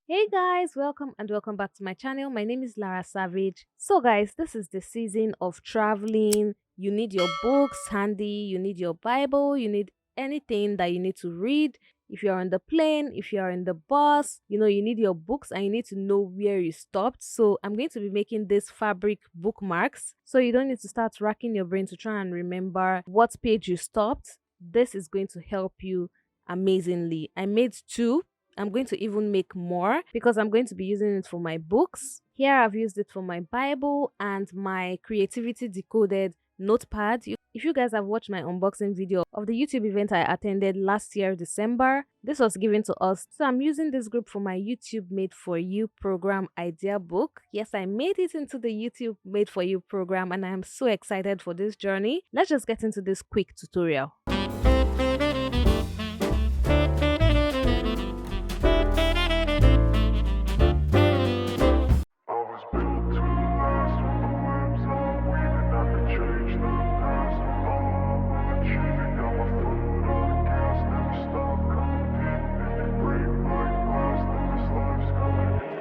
Hey guys, welcome and welcome back to my channel. My name is Lara Savage. So guys, this is the season of traveling. You need your books handy, you need your Bible, you need anything that you need to read. If you're on the plane, if you're in the bus, you need your books and you need to know where you stopped. So I'm going to be making this fabric bookmarks. So you don't need to start racking your brain to try and remember what page you stopped. This is going to help you amazingly. I made two. I'm going to even make more because I'm going to be using it for my books. Here I've used it for my Bible and my creativity decoded notepad. If you guys have watched my unboxing video of the YouTube event I attended last year, December, this was given to us. So I'm using this group for my YouTube Made For You program idea book. Yes, I made it into the YouTube Made For You program and I am so excited for this journey. Let's just get into this quick tutorial.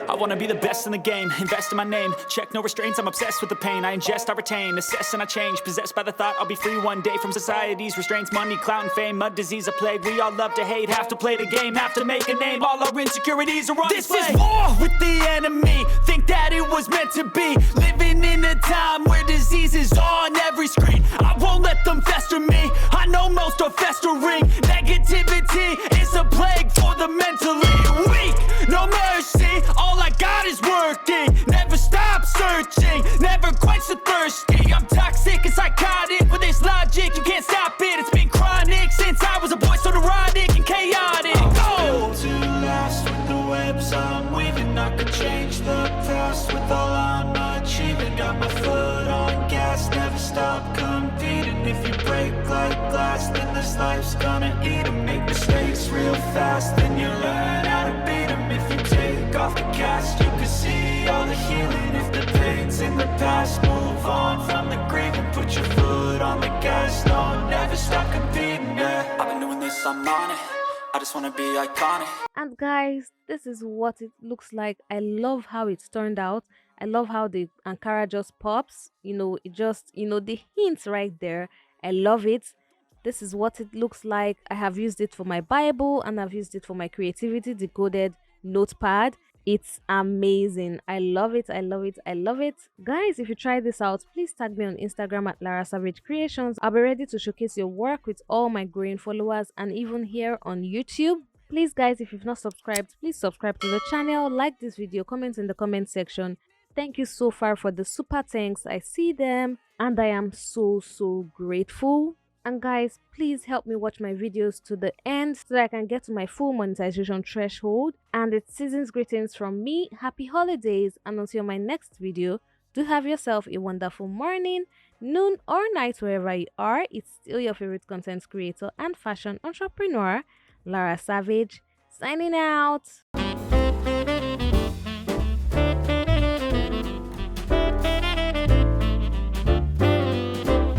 I wanna be the best in the game, invest in my name. Check no restraints, I'm obsessed with the pain. I ingest, I retain, assess and I change. Possessed by the thought I'll be free one day from society's restraints. Money, clout and fame, mud, disease, a plague. We all love to hate, have to play the game, have to make a name. All our insecurities are on display. This is war with the enemy, think that it was meant to be. Living in a time where disease is on every screen. I won't let them fester me, I know most are festering. Negativity is a plague for the mentally weak. No mercy, all I got is working. Never stop searching, never quench the thirsty. I'm toxic and psychotic with this logic, you can't stop it. It's been chronic since I was a boy, so neurotic and chaotic. I'm built to last with the webs I'm weaving. I could change the past with all I'm achieving. Got my foot on gas, never stop competing. If you break like glass, then this life's gonna eat 'em. Make mistakes real fast, then you learn how to beat 'em. If you take off the cast, you can see all the healing. If the pain's in the past, move on from the grave and put your foot on the gas. No, never stop competing, yeah. I've been doing this, I'm on it. I just wanna be iconic. And guys, this is what it looks like. I love how it's turned out. I love how the Ankara just pops. It just, the hints right there. I love it. This is what it looks like. I have used it for my Bible and I've used it for my creativity decoded notepad. It's amazing. I love it. I love it. I love it. Guys, if you try this out, please tag me on Instagram at Lara Savage Creations. I'll be ready to showcase your work with all my growing followers and even here on YouTube. Please guys, if you've not subscribed, please subscribe to the channel, like this video, comment in the comment section. Thank you so far for the super thanks. I see them and I am so grateful. And guys, please help me watch my videos to the end so that I can get to my full monetization threshold. And it's season's greetings from me. Happy holidays, and until my next video, do have yourself a wonderful morning, noon or night wherever you are. It's still your favorite content creator and fashion entrepreneur, Lara Savage, signing out.